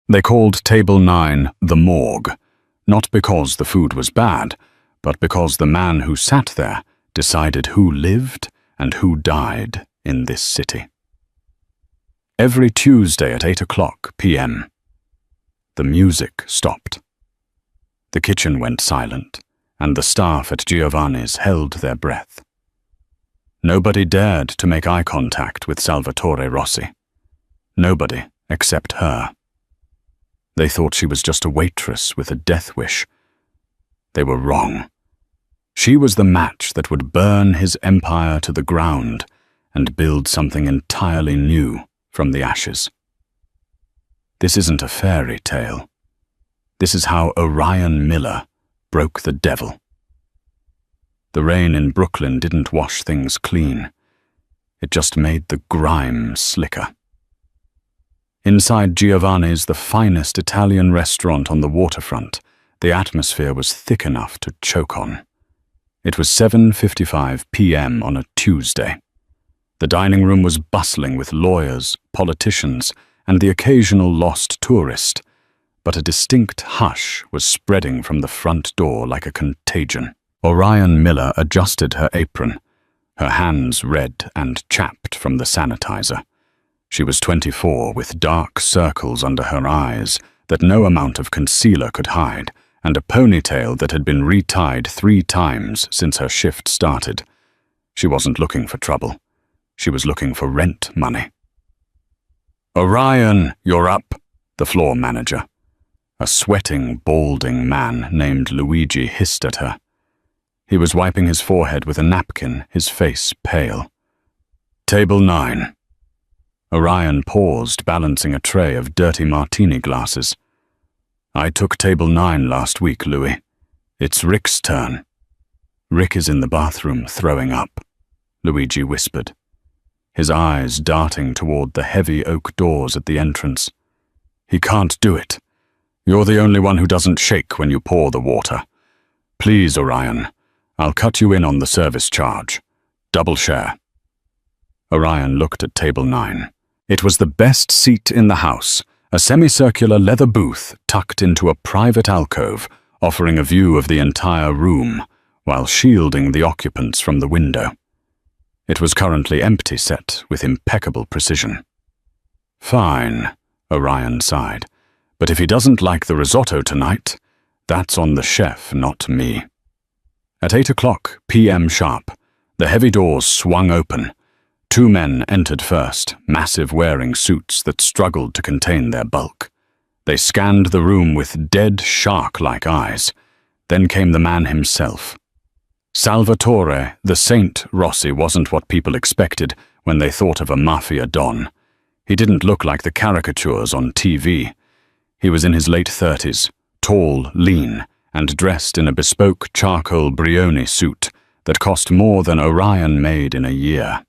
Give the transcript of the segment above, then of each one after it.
They called Table 9 the morgue, not because the food was bad, but because the man who sat there decided who lived and who died in this city. Every Tuesday at 8 p.m., the music stopped. The kitchen went silent, and the staff at Giovanni's held their breath. Nobody dared to make eye contact with Salvatore Rossi. Nobody except her. They thought she was just a waitress with a death wish. They were wrong. She was the match that would burn his empire to the ground and build something entirely new from the ashes. This isn't a fairy tale. This is how Orion Miller broke the devil. The rain in Brooklyn didn't wash things clean. It just made the grime slicker. Inside Giovanni's, the finest Italian restaurant on the waterfront, the atmosphere was thick enough to choke on. It was 7:55 p.m. on a Tuesday. The dining room was bustling with lawyers, politicians, and the occasional lost tourist, but a distinct hush was spreading from the front door like a contagion. Orion Miller adjusted her apron, her hands red and chapped from the sanitizer. She was 24, with dark circles under her eyes that no amount of concealer could hide, and a ponytail that had been retied 3 times since her shift started. She wasn't looking for trouble. She was looking for rent money. "Orion, you're up," the floor manager, a sweating, balding man named Luigi, hissed at her. He was wiping his forehead with a napkin, his face pale. "Table 9. Orion paused, balancing a tray of dirty martini glasses. "I took Table 9 last week, Louis. It's Rick's turn." "Rick is in the bathroom, throwing up," Luigi whispered, his eyes darting toward the heavy oak doors at the entrance. "He can't do it. You're the only one who doesn't shake when you pour the water. Please, Orion, I'll cut you in on the service charge. Double share." Orion looked at Table 9. It was the best seat in the house, a semicircular leather booth tucked into a private alcove, offering a view of the entire room, while shielding the occupants from the window. It was currently empty, set with impeccable precision. "Fine," Orion sighed, "but if he doesn't like the risotto tonight, that's on the chef, not me." At 8 p.m. sharp, the heavy doors swung open. 2 men entered first, massive, wearing suits that struggled to contain their bulk. They scanned the room with dead, shark-like eyes. Then came the man himself. Salvatore, the Saint Rossi, wasn't what people expected when they thought of a mafia don. He didn't look like the caricatures on TV. He was in his late 30s, tall, lean, and dressed in a bespoke charcoal Brioni suit that cost more than Orion made in a year.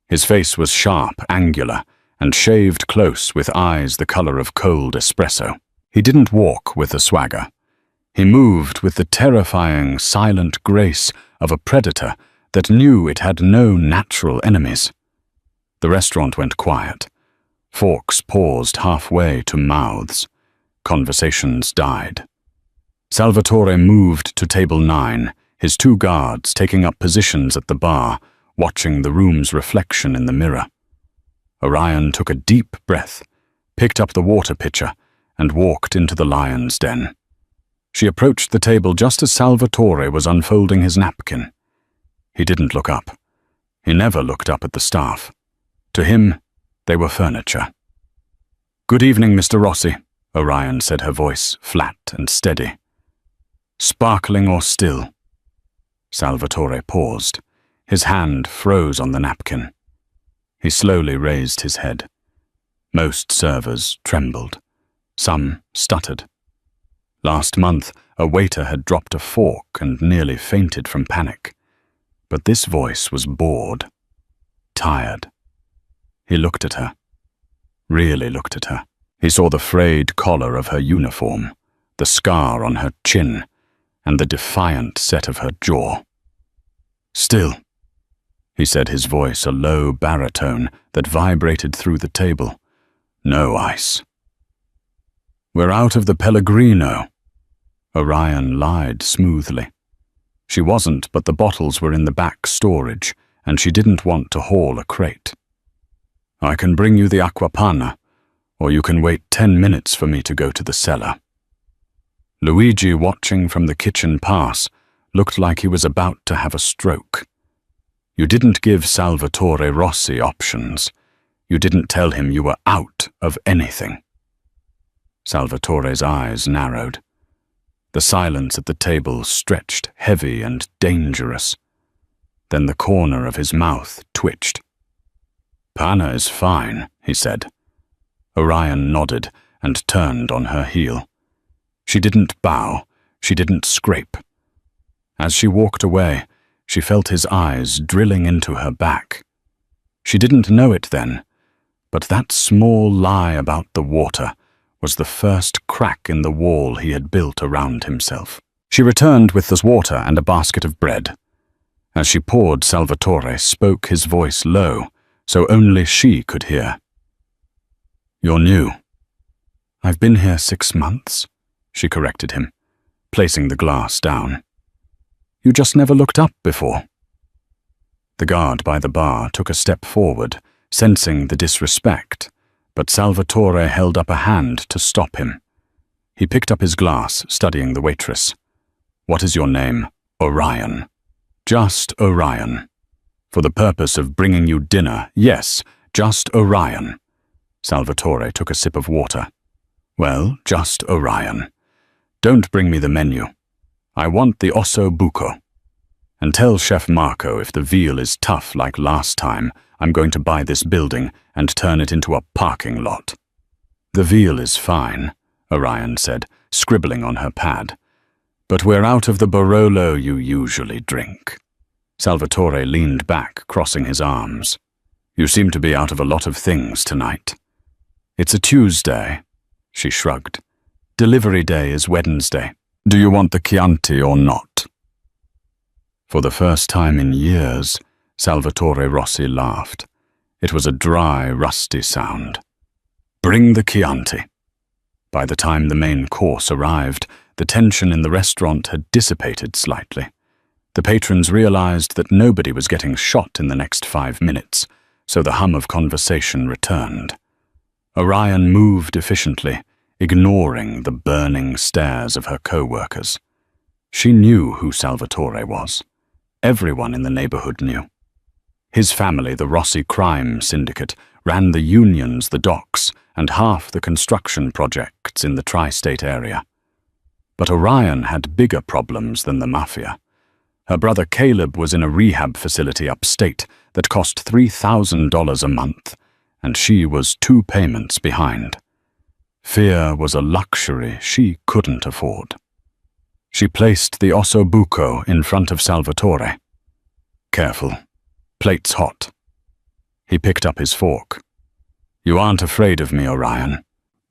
His face was sharp, angular, and shaved close with eyes the color of cold espresso. He didn't walk with a swagger. He moved with the terrifying, silent grace of a predator that knew it had no natural enemies. The restaurant went quiet. Forks paused halfway to mouths. Conversations died. Salvatore moved to Table 9, his 2 guards taking up positions at the bar, watching the room's reflection in the mirror. Orion took a deep breath, picked up the water pitcher, and walked into the lion's den. She approached the table just as Salvatore was unfolding his napkin. He didn't look up. He never looked up at the staff. To him, they were furniture. "Good evening, Mr. Rossi," Orion said, her voice flat and steady. "Sparkling or still?" Salvatore paused. His hand froze on the napkin. He slowly raised his head. Most servers trembled. Some stuttered. Last month, a waiter had dropped a fork and nearly fainted from panic. But this voice was bored, tired. He looked at her. Really looked at her. He saw the frayed collar of her uniform, the scar on her chin, and the defiant set of her jaw. "Still," he said, his voice a low baritone that vibrated through the table. "No ice." "We're out of the Pellegrino." Orion lied smoothly. She wasn't, but the bottles were in the back storage, and she didn't want to haul a crate. "I can bring you the aquapanna, or you can wait 10 minutes for me to go to the cellar." Luigi, watching from the kitchen pass, looked like he was about to have a stroke. You didn't give Salvatore Rossi options. You didn't tell him you were out of anything. Salvatore's eyes narrowed. The silence at the table stretched heavy and dangerous. Then the corner of his mouth twitched. "Panna is fine," he said. Orion nodded and turned on her heel. She didn't bow, she didn't scrape. As she walked away, she felt his eyes drilling into her back. She didn't know it then, but that small lie about the water was the first crack in the wall he had built around himself. She returned with the water and a basket of bread. As she poured, Salvatore spoke, his voice low, so only she could hear. "You're new." "I've been here 6 months," she corrected him, placing the glass down. "You just never looked up before." The guard by the bar took a step forward, sensing the disrespect, but Salvatore held up a hand to stop him. He picked up his glass, studying the waitress. "What is your name?" "Orion." "Just Orion." "For the purpose of bringing you dinner, yes, just Orion." Salvatore took a sip of water. "Well, just Orion. Don't bring me the menu. I want the osso buco. And tell Chef Marco if the veal is tough like last time, I'm going to buy this building and turn it into a parking lot." "The veal is fine," Orion said, scribbling on her pad. "But we're out of the Barolo you usually drink." Salvatore leaned back, crossing his arms. "You seem to be out of a lot of things tonight." "It's a Tuesday," she shrugged. "Delivery day is Wednesday. Do you want the Chianti or not?" For the first time in years, Salvatore Rossi laughed. It was a dry, rusty sound. "Bring the Chianti." By the time the main course arrived, the tension in the restaurant had dissipated slightly. The patrons realized that nobody was getting shot in the next 5 minutes, so the hum of conversation returned. Orion moved efficiently, ignoring the burning stares of her co-workers. She knew who Salvatore was. Everyone in the neighborhood knew. His family, the Rossi crime syndicate, ran the unions, the docks, and half the construction projects in the tri-state area. But Orion had bigger problems than the mafia. Her brother Caleb was in a rehab facility upstate that cost $3,000 a month, and she was 2 payments behind. Fear was a luxury she couldn't afford. She placed the osso buco in front of Salvatore. "Careful. Plate's hot." He picked up his fork. "You aren't afraid of me, Orion."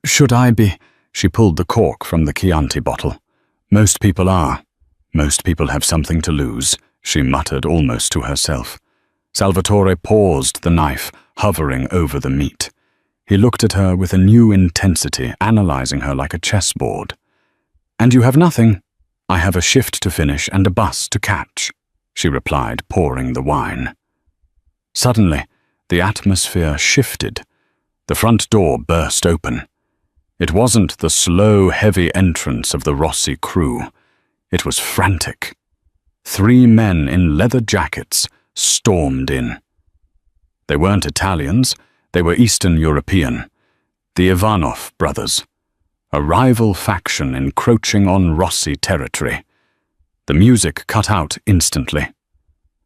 "Should I be?" She pulled the cork from the Chianti bottle. "Most people are. Most people have something to lose," she muttered almost to herself. Salvatore paused the knife, hovering over the meat. He looked at her with a new intensity, analyzing her like a chessboard. "And you have nothing?" "I have a shift to finish and a bus to catch," she replied, pouring the wine. Suddenly, the atmosphere shifted. The front door burst open. It wasn't the slow, heavy entrance of the Rossi crew. It was frantic. 3 men in leather jackets stormed in. They weren't Italians, they were Eastern European. The Ivanov brothers. A rival faction encroaching on Rossi territory. The music cut out instantly.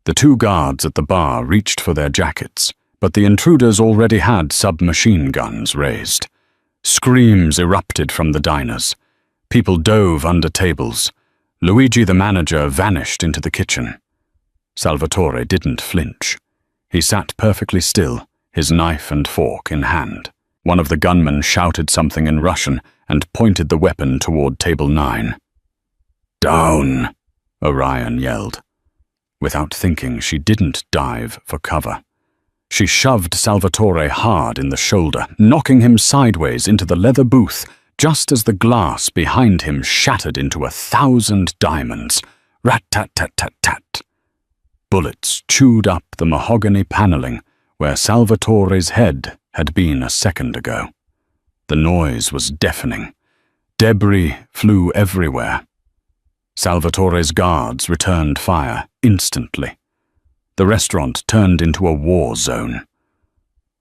The 2 guards at the bar reached for their jackets, but the intruders already had submachine guns raised. Screams erupted from the diners. People dove under tables. Luigi, the manager, vanished into the kitchen. Salvatore didn't flinch. He sat perfectly still, his knife and fork in hand. One of the gunmen shouted something in Russian and pointed the weapon toward table 9. "Down!" Orion yelled. Without thinking, she didn't dive for cover. She shoved Salvatore hard in the shoulder, knocking him sideways into the leather booth just as the glass behind him shattered into 1,000 diamonds. Rat-tat-tat-tat-tat. Bullets chewed up the mahogany paneling where Salvatore's head had been a second ago. The noise was deafening. Debris flew everywhere. Salvatore's guards returned fire instantly. The restaurant turned into a war zone.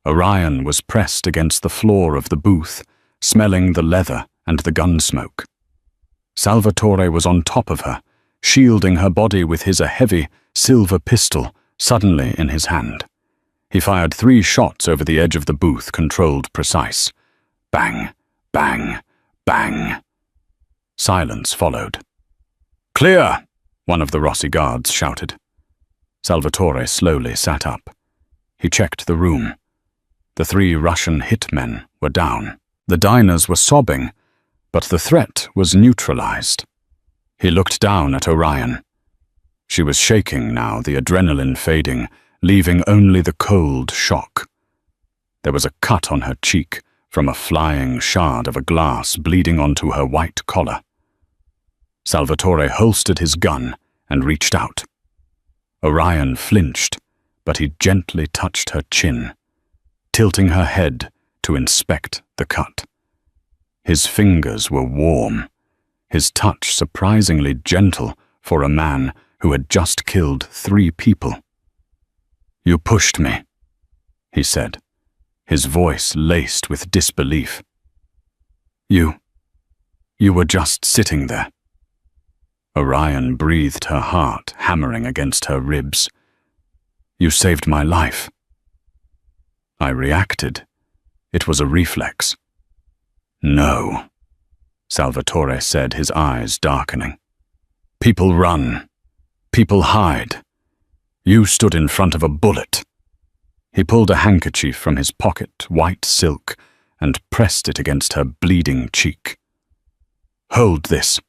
Orion was pressed against the floor of the booth, smelling the leather and the gun smoke. Salvatore was on top of her, shielding her body with a heavy silver pistol suddenly in his hand. He fired 3 shots over the edge of the booth, controlled precise. Bang, bang, bang. Silence followed. "Clear!" one of the Rossi guards shouted. Salvatore slowly sat up. He checked the room. The 3 Russian hitmen were down. The diners were sobbing, but the threat was neutralized. He looked down at Orion. She was shaking now, the adrenaline fading, leaving only the cold shock. There was a cut on her cheek from a flying shard of a glass bleeding onto her white collar. Salvatore holstered his gun and reached out. Orion flinched, but he gently touched her chin, tilting her head to inspect the cut. His fingers were warm, his touch surprisingly gentle for a man who had just killed 3 people. "You pushed me," he said, his voice laced with disbelief. You were just sitting there." Orion breathed, her heart hammering against her ribs. "You saved my life." I reacted. It was a reflex. "No," Salvatore said, his eyes darkening. "People run. People hide. You stood in front of a bullet." He pulled a handkerchief from his pocket, white silk, and pressed it against her bleeding cheek. "Hold this."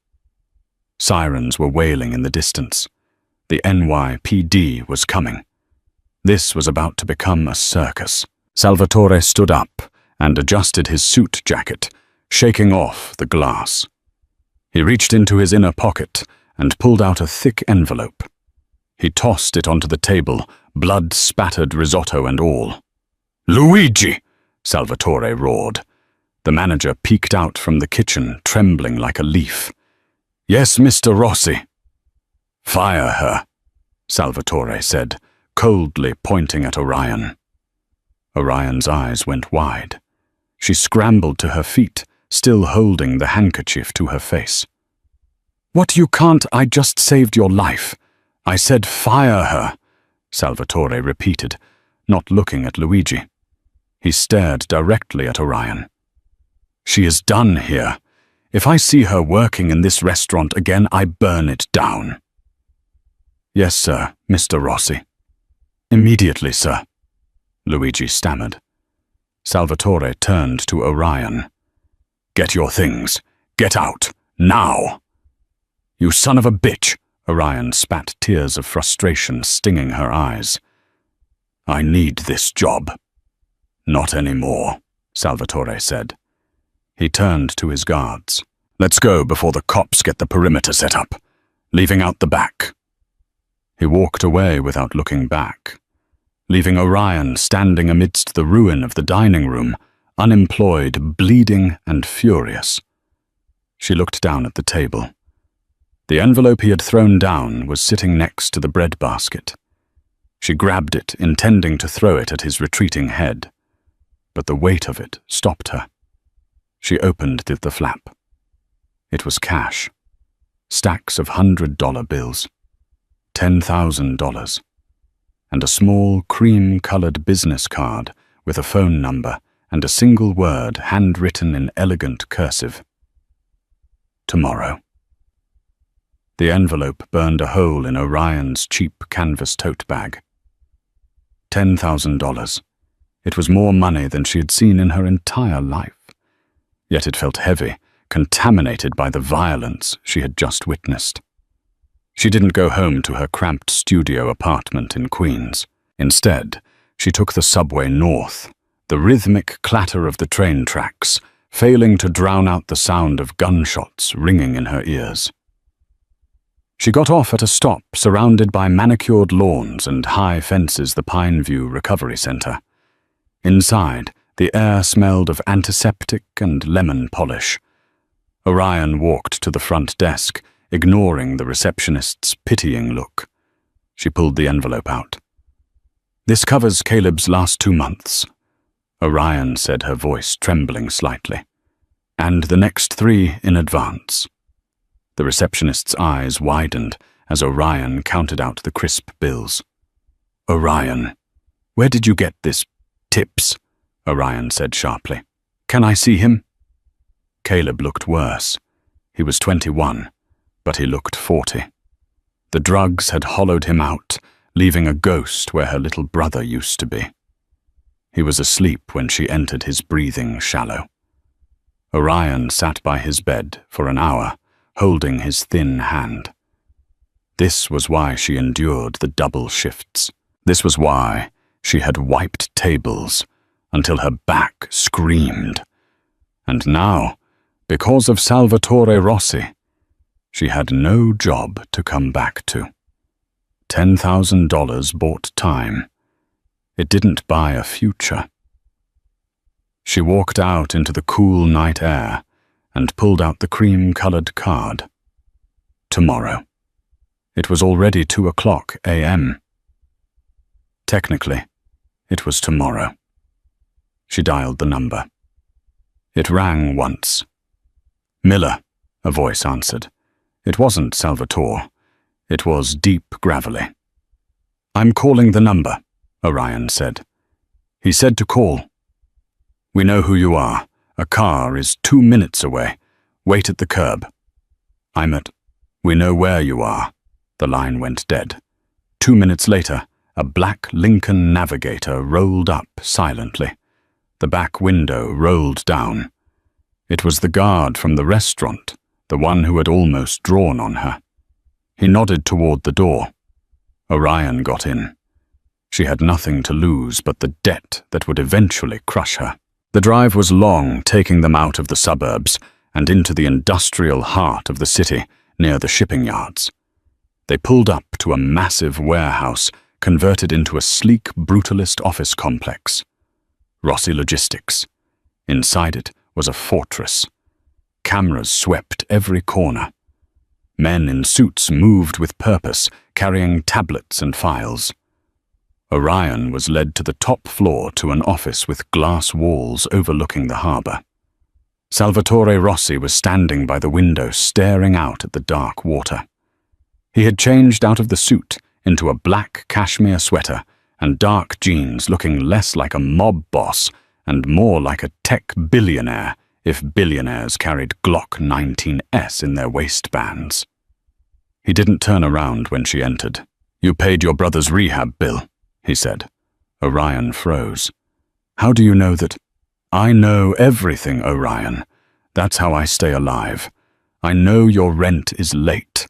Sirens were wailing in the distance. The NYPD was coming. This was about to become a circus. Salvatore stood up and adjusted his suit jacket, shaking off the glass. He reached into his inner pocket and pulled out a thick envelope. He tossed it onto the table, blood-spattered risotto and all. "Luigi!" Salvatore roared. The manager peeked out from the kitchen, trembling like a leaf. "Yes, Mr. Rossi." "Fire her," Salvatore said, coldly pointing at Orion. Orion's eyes went wide. She scrambled to her feet, still holding the handkerchief to her face. "What, you can't? I just saved your life." "I said fire her," Salvatore repeated, not looking at Luigi. He stared directly at Orion. "She is done here. If I see her working in this restaurant again, I burn it down." "Yes, sir, Mr. Rossi." "Immediately, sir," Luigi stammered. Salvatore turned to Orion. "Get your things. Get out. Now!" "You son of a bitch!" Orion spat tears of frustration stinging her eyes. "I need this job." "Not anymore," Salvatore said. He turned to his guards. "Let's go before the cops get the perimeter set up, leaving out the back." He walked away without looking back, leaving Orion standing amidst the ruin of the dining room, unemployed, bleeding and furious. She looked down at the table. The envelope he had thrown down was sitting next to the bread basket. She grabbed it, intending to throw it at his retreating head, but the weight of it stopped her. She opened the flap. It was cash. Stacks of $100 bills. $10,000. And a small cream-colored business card with a phone number and a single word handwritten in elegant cursive. Tomorrow. The envelope burned a hole in Orion's cheap canvas tote bag. $10,000. It was more money than she had seen in her entire life. Yet it felt heavy, contaminated by the violence she had just witnessed. She didn't go home to her cramped studio apartment in Queens. Instead, she took the subway north, the rhythmic clatter of the train tracks, failing to drown out the sound of gunshots ringing in her ears. She got off at a stop surrounded by manicured lawns and high fences, the Pineview Recovery Center. Inside, the air smelled of antiseptic and lemon polish. Orion walked to the front desk, ignoring the receptionist's pitying look. She pulled the envelope out. "This covers Caleb's last 2 months," Orion said, her voice trembling slightly. "And the next 3 in advance." The receptionist's eyes widened as Orion counted out the crisp bills. "Orion, where did you get this tips?" Orion said sharply. "Can I see him?" Caleb looked worse. He was 21, but he looked 40. The drugs had hollowed him out, leaving a ghost where her little brother used to be. He was asleep when she entered, his breathing shallow. Orion sat by his bed for an hour, holding his thin hand. This was why she endured the double shifts. This was why she had wiped tables until her back screamed. And now, because of Salvatore Rossi, she had no job to come back to. $10,000 bought time. It didn't buy a future. She walked out into the cool night air and pulled out the cream-colored card. Tomorrow. It was already 2:00 a.m. Technically, it was tomorrow. She dialed the number. It rang once. "Miller," a voice answered. It wasn't Salvatore. It was deep gravelly. "I'm calling the number," Orion said. "He said to call." "We know who you are. A car is 2 minutes away. Wait at the curb." "I'm at—" "We know where you are." The line went dead. 2 minutes later, a black Lincoln Navigator rolled up silently. The back window rolled down. It was the guard from the restaurant, the one who had almost drawn on her. He nodded toward the door. Orion got in. She had nothing to lose but the debt that would eventually crush her. The drive was long, taking them out of the suburbs and into the industrial heart of the city, near the shipping yards. They pulled up to a massive warehouse converted into a sleek brutalist office complex. Rossi Logistics. Inside it was a fortress. Cameras swept every corner. Men in suits moved with purpose, carrying tablets and files. Orion was led to the top floor to an office with glass walls overlooking the harbor. Salvatore Rossi was standing by the window, staring out at the dark water. He had changed out of the suit into a black cashmere sweater and dark jeans, looking less like a mob boss and more like a tech billionaire, if billionaires carried Glock 19s in their waistbands. He didn't turn around when she entered. "You paid your brother's rehab bill," he said. Orion froze. "How do you know that?" "I know everything, Orion. That's how I stay alive. I know your rent is late.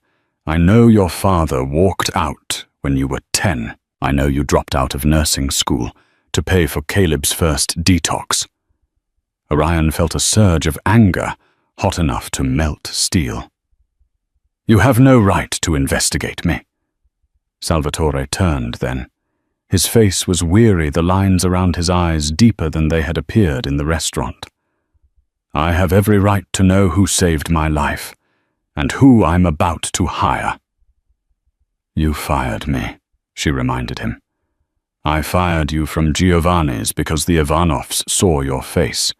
I know your father walked out when you were 10. I know you dropped out of nursing school to pay for Caleb's first detox." Orion felt a surge of anger, hot enough to melt steel. "You have no right to investigate me." Salvatore turned then. His face was weary, the lines around his eyes deeper than they had appeared in the restaurant. "I have every right to know who saved my life, and who I'm about to hire." "You fired me," she reminded him. "I fired you from Giovanni's because the Ivanovs saw your face.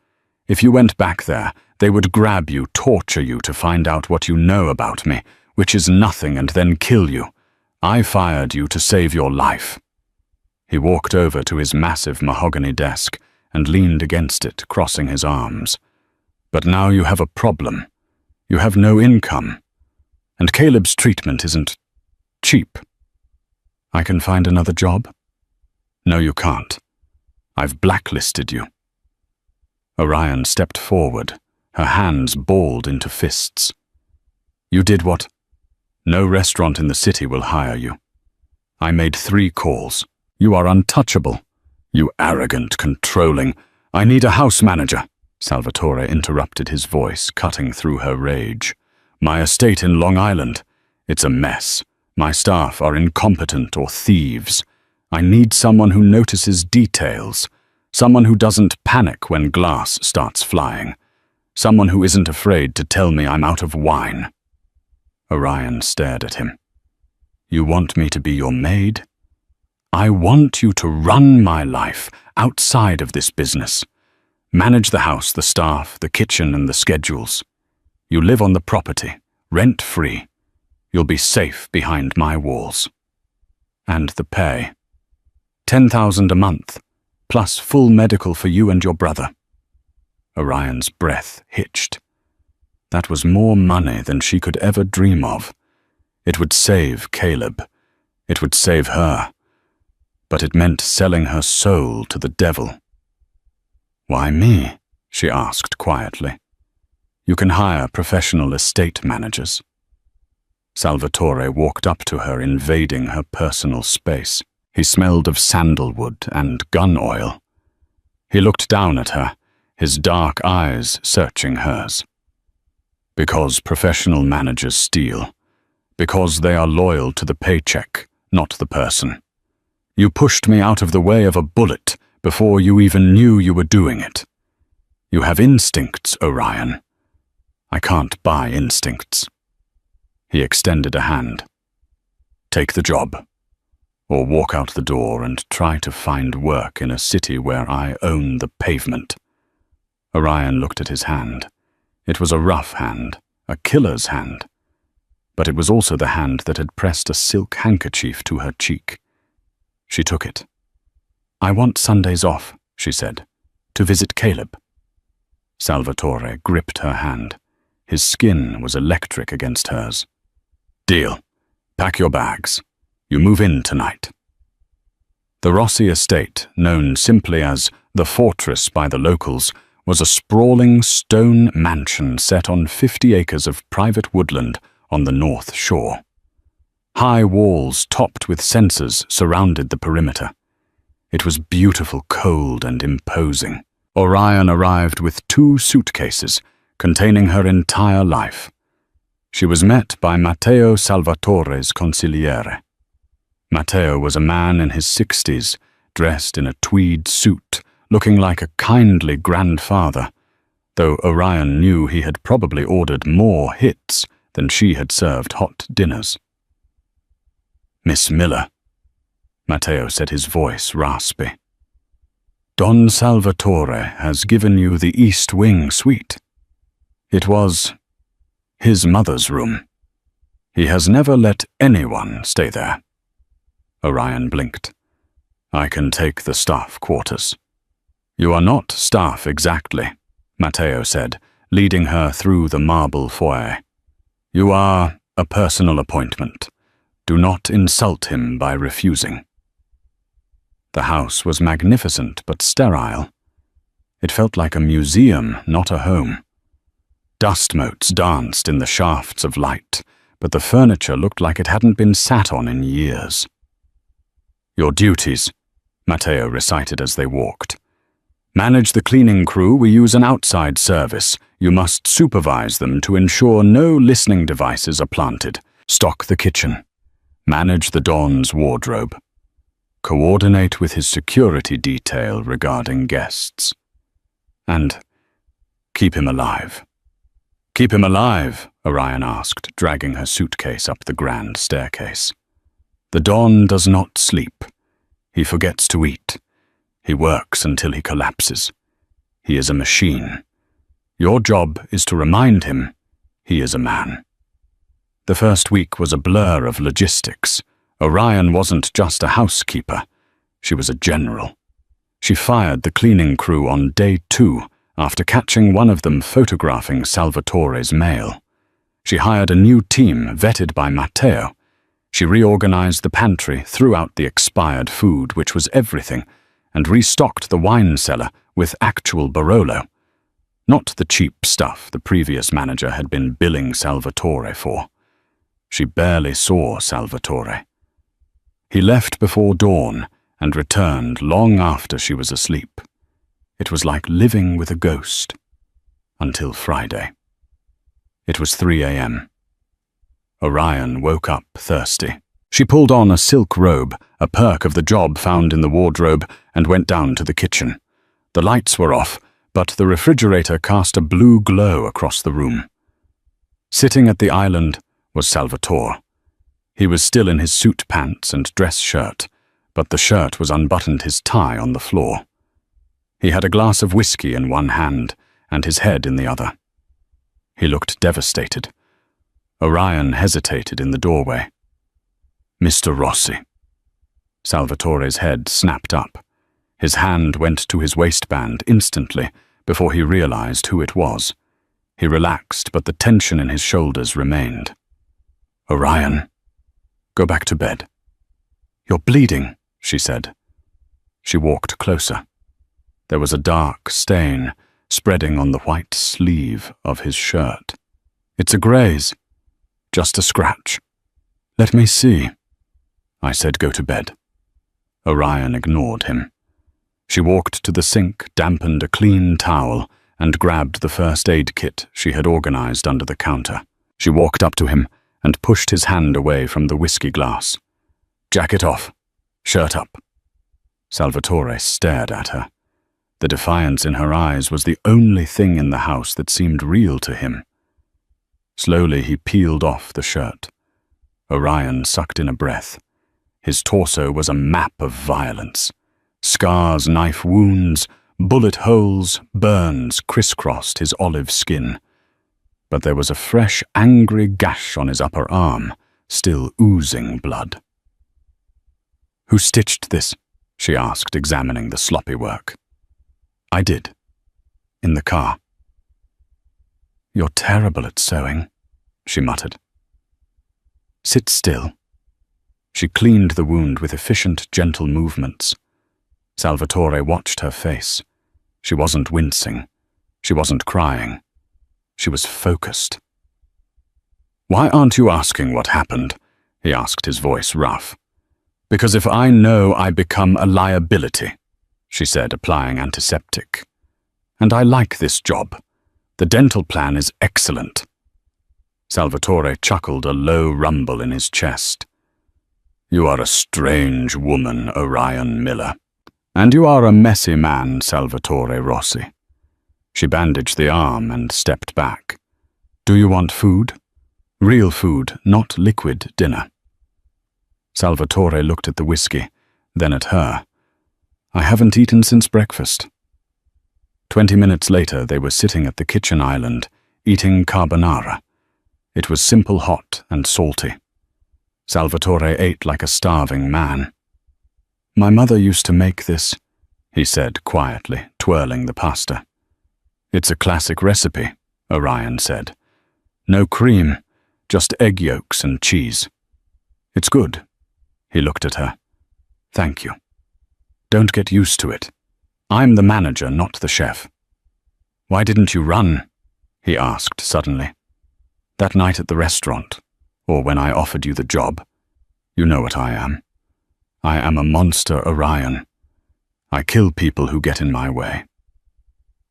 If you went back there, they would grab you, torture you to find out what you know about me, which is nothing, and then kill you. I fired you to save your life." He walked over to his massive mahogany desk and leaned against it, crossing his arms. "But now you have a problem. You have no income. And Caleb's treatment isn't cheap. I can find another job?" "No, you can't. I've blacklisted you." Orion stepped forward, her hands balled into fists. "You did what? No restaurant in the city will hire you. I made 3 calls. You are untouchable. You arrogant, controlling. I need a house manager." Salvatore interrupted, his voice cutting through her rage. "My estate in Long Island. It's a mess. My staff are incompetent or thieves. I need someone who notices details, someone who doesn't panic when glass starts flying, someone who isn't afraid to tell me I'm out of wine." Orion stared at him. "You want me to be your maid? I want you to run my life outside of this business. Manage the house, the staff, the kitchen, and the schedules. You live on the property, rent-free. You'll be safe behind my walls. And the pay. $10,000 a month, plus full medical for you and your brother." Orion's breath hitched. That was more money than she could ever dream of. It would save Caleb. It would save her. But it meant selling her soul to the devil. "Why me?" she asked quietly. "You can hire professional estate managers." Salvatore walked up to her, invading her personal space. He smelled of sandalwood and gun oil. He looked down at her, his dark eyes searching hers. "Because professional managers steal. Because they are loyal to the paycheck, not the person. You pushed me out of the way of a bullet before you even knew you were doing it. You have instincts, Orion. I can't buy instincts." He extended a hand. "Take the job, or walk out the door and try to find work in a city where I own the pavement." Orion looked at his hand. It was a rough hand, a killer's hand. But it was also the hand that had pressed a silk handkerchief to her cheek. She took it. "I want Sundays off," she said, "to visit Caleb." Salvatore gripped her hand. His skin was electric against hers. "Deal. Pack your bags. You move in tonight." The Rossi estate, known simply as the Fortress by the locals, was a sprawling stone mansion set on 50 acres of private woodland on the North Shore. High walls topped with censers surrounded the perimeter. It was beautiful, cold, and imposing. Orion arrived with 2 suitcases containing her entire life. She was met by Matteo Salvatore's consigliere. Matteo was a man in his 60s, dressed in a tweed suit, looking like a kindly grandfather, though Orion knew he had probably ordered more hits than she had served hot dinners. "Miss Miller," Matteo said, his voice raspy. "Don Salvatore has given you the East Wing suite. It was his mother's room. He has never let anyone stay there." Orion blinked. "I can take the staff quarters." "You are not staff exactly," Matteo said, leading her through the marble foyer. "You are a personal appointment. Do not insult him by refusing." The house was magnificent but sterile. It felt like a museum, not a home. Dust motes danced in the shafts of light, but the furniture looked like it hadn't been sat on in years. "Your duties," Matteo recited as they walked. "Manage the cleaning crew. We use an outside service. You must supervise them to ensure no listening devices are planted. Stock the kitchen. Manage the Don's wardrobe. Coordinate with his security detail regarding guests. And keep him alive." "Keep him alive?" Orion asked, dragging her suitcase up the grand staircase. "The Don does not sleep. He forgets to eat. He works until he collapses. He is a machine. Your job is to remind him he is a man." The first week was a blur of logistics. Orion wasn't just a housekeeper. She was a general. She fired the cleaning crew on day 2 after catching one of them photographing Salvatore's mail. She hired a new team vetted by Matteo. She reorganized the pantry, threw out the expired food, which was everything, and restocked the wine cellar with actual Barolo. Not the cheap stuff the previous manager had been billing Salvatore for. She barely saw Salvatore. He left before dawn and returned long after she was asleep. It was like living with a ghost. until Friday. It was 3 a.m. Orion woke up thirsty. She pulled on a silk robe, a perk of the job found in the wardrobe, and went down to the kitchen. The lights were off, but the refrigerator cast a blue glow across the room. Sitting at the island was Salvatore. He was still in his suit pants and dress shirt, but the shirt was unbuttoned his tie on the floor. He had a glass of whiskey in one hand and his head in the other. He looked devastated. Orion hesitated in the doorway. "Mr. Rossi." Salvatore's head snapped up. His hand went to his waistband instantly before he realized who it was. He relaxed, but the tension in his shoulders remained. "Orion, go back to bed." "You're bleeding," she said. She walked closer. There was a dark stain spreading on the white sleeve of his shirt. "It's a graze. Just a scratch." "Let me see." I said go to bed. Orion ignored him. She walked to the sink, dampened a clean towel, and grabbed the first aid kit she had organized under the counter. She walked up to him and pushed his hand away from the whiskey glass. "Jacket off. Shirt up." Salvatore stared at her. The defiance in her eyes was the only thing in the house that seemed real to him. Slowly he peeled off the shirt. Orion sucked in a breath. His torso was a map of violence. Scars, knife wounds, bullet holes, burns crisscrossed his olive skin. But there was a fresh, angry gash on his upper arm, still oozing blood. "Who stitched this?" she asked, examining the sloppy work. "I did. In the car." "You're terrible at sewing," she muttered. "Sit still." She cleaned the wound with efficient, gentle movements. Salvatore watched her face. She wasn't wincing. She wasn't crying. She was focused. "Why aren't you asking what happened?" he asked, his voice rough. "Because if I know, I become a liability," she said, applying antiseptic. "And I like this job. The dental plan is excellent." Salvatore chuckled, a low rumble in his chest. "You are a strange woman, Orion Miller. And you are a messy man, Salvatore Rossi." She bandaged the arm and stepped back. "Do you want food? Real food, not liquid dinner." Salvatore looked at the whiskey, then at her. "I haven't eaten since breakfast." 20 minutes later, they were sitting at the kitchen island, eating carbonara. It was simple, hot, and salty. Salvatore ate like a starving man. "My mother used to make this," he said quietly, twirling the pasta. "It's a classic recipe," Orion said. "No cream, just egg yolks and cheese. It's good." He looked at her. "Thank you. Don't get used to it. I'm the manager, not the chef." "Why didn't you run?" he asked suddenly. "That night at the restaurant, or when I offered you the job. You know what I am. I am a monster, Orion. I kill people who get in my way."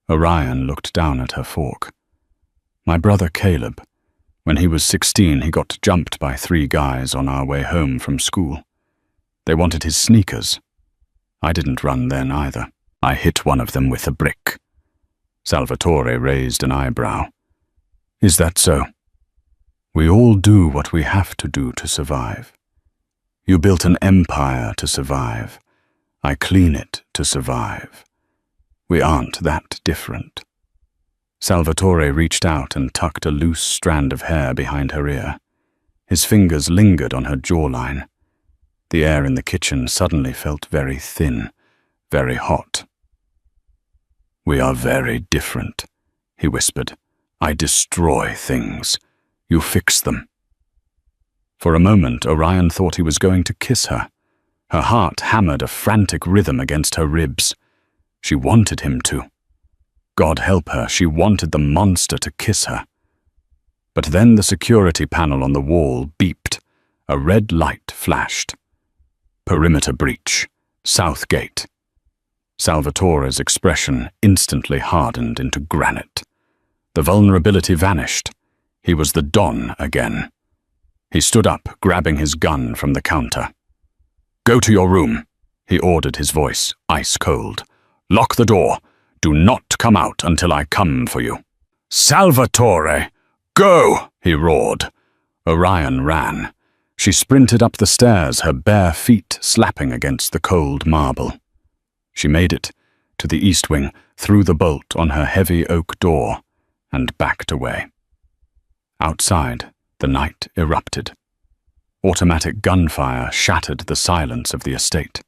Orion looked down at her fork. "My brother Caleb. When he was 16, he got jumped by 3 guys on our way home from school. They wanted his sneakers. I didn't run then either. I hit one of them with a brick." Salvatore raised an eyebrow. "Is that so?" "We all do what we have to do to survive. You built an empire to survive. I clean it to survive. We aren't that different." Salvatore reached out and tucked a loose strand of hair behind her ear. His fingers lingered on her jawline. The air in the kitchen suddenly felt very thin, very hot. "We are very different," he whispered. "I destroy things. You fix them." For a moment, Orion thought he was going to kiss her. Her heart hammered a frantic rhythm against her ribs. She wanted him to. God help her, she wanted the monster to kiss her. But then the security panel on the wall beeped. A red light flashed. "Perimeter breach. South Gate." Salvatore's expression instantly hardened into granite. The vulnerability vanished. He was the Don again. He stood up, grabbing his gun from the counter. "Go to your room," he ordered, his voice ice cold. "Lock the door. Do not come out until I come for you." "Salvatore! Go!" he roared. Orion ran. She sprinted up the stairs, her bare feet slapping against the cold marble. She made it to the east wing, through the bolt on her heavy oak door, and backed away. Outside, the night erupted. Automatic gunfire shattered the silence of the estate.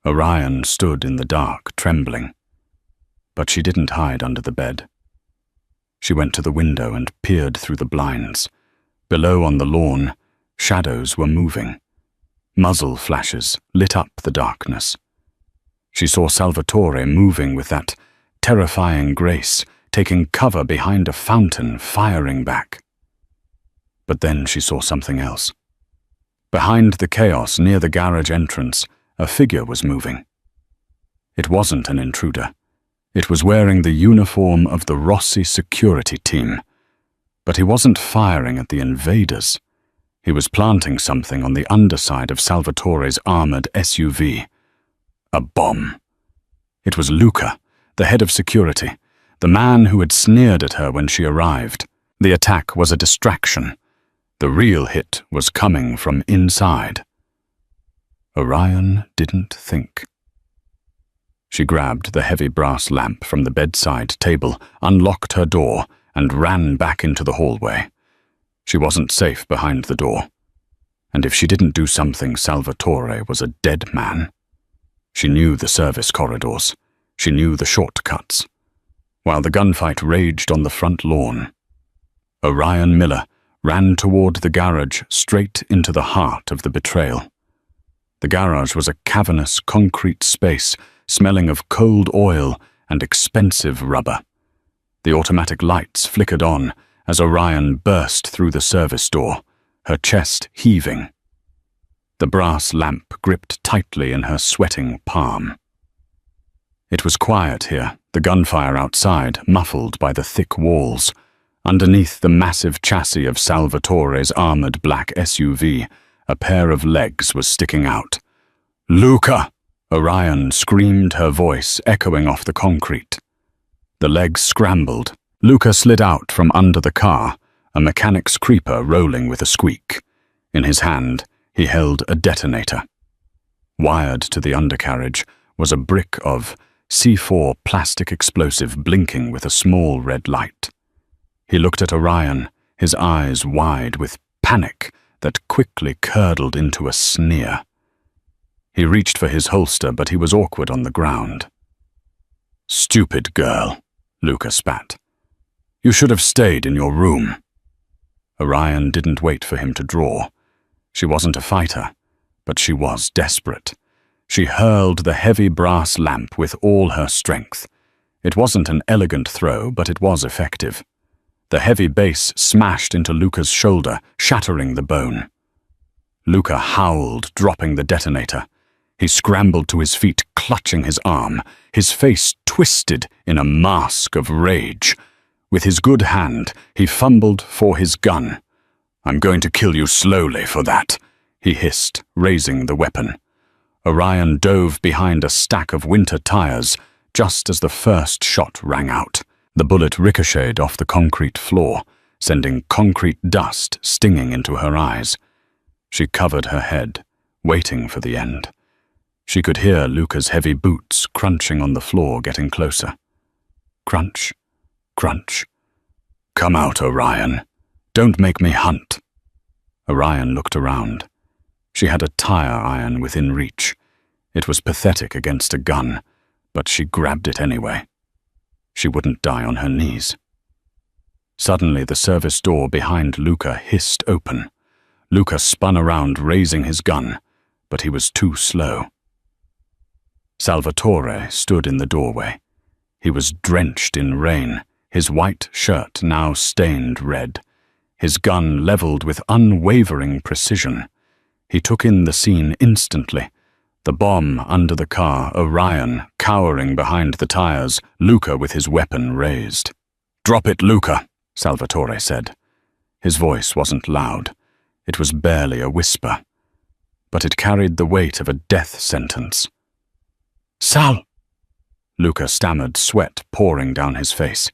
Orion stood in the dark, trembling. But she didn't hide under the bed. She went to the window and peered through the blinds. Below on the lawn, shadows were moving. Muzzle flashes lit up the darkness. She saw Salvatore moving with that terrifying grace, taking cover behind a fountain, firing back. But then she saw something else. Behind the chaos near the garage entrance, a figure was moving. It wasn't an intruder. It was wearing the uniform of the Rossi security team. But he wasn't firing at the invaders. He was planting something on the underside of Salvatore's armored SUV. A bomb. It was Luca, the head of security, the man who had sneered at her when she arrived. The attack was a distraction. The real hit was coming from inside. Orion didn't think. She grabbed the heavy brass lamp from the bedside table, unlocked her door, and ran back into the hallway. She wasn't safe behind the door. And if she didn't do something, Salvatore was a dead man. She knew the service corridors. She knew the shortcuts. While the gunfight raged on the front lawn, Orion Miller ran toward the garage, straight into the heart of the betrayal. The garage was a cavernous concrete space, smelling of cold oil and expensive rubber. The automatic lights flickered on as Orion burst through the service door, her chest heaving. The brass lamp gripped tightly in her sweating palm. It was quiet here, the gunfire outside muffled by the thick walls. Underneath the massive chassis of Salvatore's armored black SUV, a pair of legs was sticking out. "Luca!" Orion screamed, her voice echoing off the concrete. The legs scrambled. Luca slid out from under the car, a mechanic's creeper rolling with a squeak. In his hand, he held a detonator. Wired to the undercarriage was a brick of C4 plastic explosive blinking with a small red light. He looked at Orion, his eyes wide with panic that quickly curdled into a sneer. He reached for his holster, but he was awkward on the ground. "Stupid girl," Luca spat. "You should have stayed in your room." Orion didn't wait for him to draw. She wasn't a fighter, but she was desperate. She hurled the heavy brass lamp with all her strength. It wasn't an elegant throw, but it was effective. The heavy base smashed into Luca's shoulder, shattering the bone. Luca howled, dropping the detonator. He scrambled to his feet, clutching his arm, his face twisted in a mask of rage. With his good hand, he fumbled for his gun. "I'm going to kill you slowly for that," he hissed, raising the weapon. Orion dove behind a stack of winter tires just as the first shot rang out. The bullet ricocheted off the concrete floor, sending concrete dust stinging into her eyes. She covered her head, waiting for the end. She could hear Luca's heavy boots crunching on the floor, getting closer. Crunch, crunch. "Come out, Orion. Don't make me hunt." Orion looked around. She had a tire iron within reach. It was pathetic against a gun, but she grabbed it anyway. She wouldn't die on her knees. Suddenly, the service door behind Luca hissed open. Luca spun around, raising his gun, but he was too slow. Salvatore stood in the doorway. He was drenched in rain, his white shirt now stained red, his gun leveled with unwavering precision. He took in the scene instantly. The bomb under the car, Orion cowering behind the tires, Luca with his weapon raised. "Drop it, Luca," Salvatore said. His voice wasn't loud. It was barely a whisper, but it carried the weight of a death sentence. "Sal!" Luca stammered, sweat pouring down his face.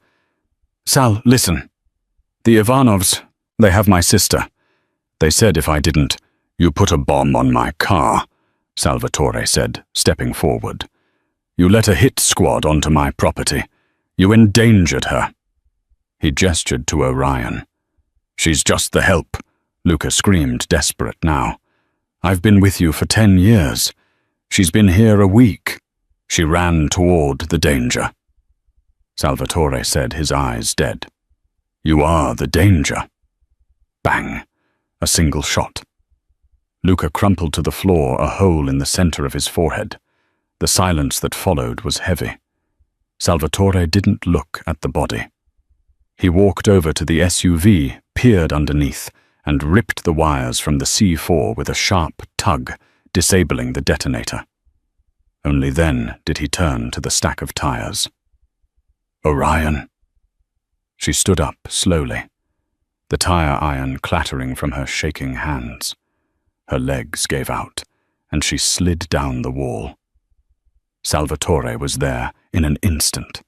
"Sal, listen. The Ivanovs, they have my sister. They said if I didn't—" "You put a bomb on my car," Salvatore said, stepping forward. "You let a hit squad onto my property. You endangered her." He gestured to Orion. "She's just the help," Luca screamed, desperate now. "I've been with you for 10 years. She's been here a week." She ran toward the danger. Salvatore said, his eyes dead. "You are the danger." Bang! A single shot. Luca crumpled to the floor, a hole in the center of his forehead. The silence that followed was heavy. Salvatore didn't look at the body. He walked over to the SUV, peered underneath, and ripped the wires from the C4 with a sharp tug, disabling the detonator. Only then did he turn to the stack of tires. "Orion." She stood up slowly, the tire iron clattering from her shaking hands. Her legs gave out, and she slid down the wall. Salvatore was there in an instant.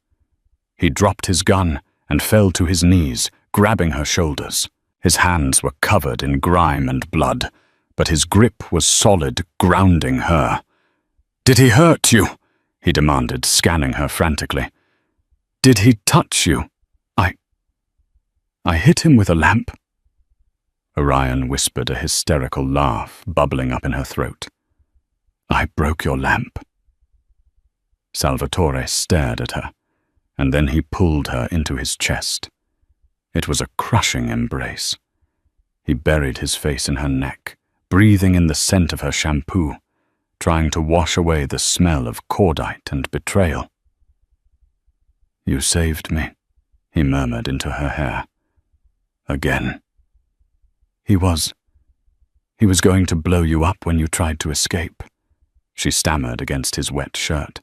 He dropped his gun and fell to his knees, grabbing her shoulders. His hands were covered in grime and blood, but his grip was solid, grounding her. "Did he hurt you?" he demanded, scanning her frantically. "Did he touch you?" I hit him with a lamp." Orion whispered, a hysterical laugh bubbling up in her throat. "I broke your lamp." Salvatore stared at her, and then he pulled her into his chest. It was a crushing embrace. He buried his face in her neck, breathing in the scent of her shampoo, trying to wash away the smell of cordite and betrayal. "You saved me," he murmured into her hair. "Again." He was going to blow you up when you tried to escape," she stammered against his wet shirt.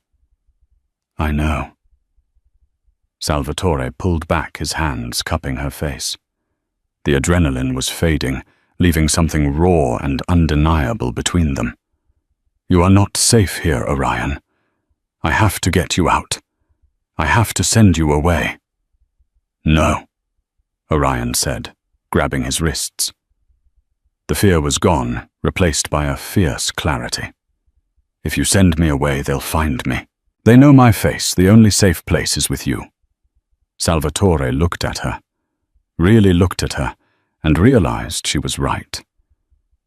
"I know." Salvatore pulled back, his hands cupping her face. The adrenaline was fading, leaving something raw and undeniable between them. "You are not safe here, Orion. I have to get you out. I have to send you away." "No," Orion said, grabbing his wrists. The fear was gone, replaced by a fierce clarity. "If you send me away, they'll find me. They know my face. The only safe place is with you." Salvatore looked at her, really looked at her, and realized she was right.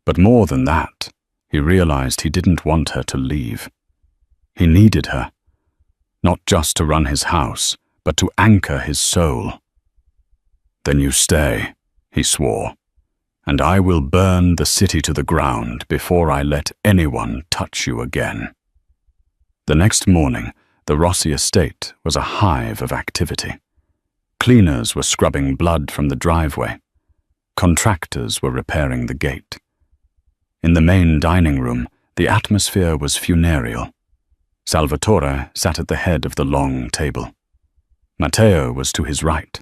But more than that, he realized he didn't want her to leave. He needed her, not just to run his house, but to anchor his soul. "Then you stay," he swore, "and I will burn the city to the ground before I let anyone touch you again." The next morning, the Rossi estate was a hive of activity. Cleaners were scrubbing blood from the driveway. Contractors were repairing the gate. In the main dining room, the atmosphere was funereal. Salvatore sat at the head of the long table. Matteo was to his right.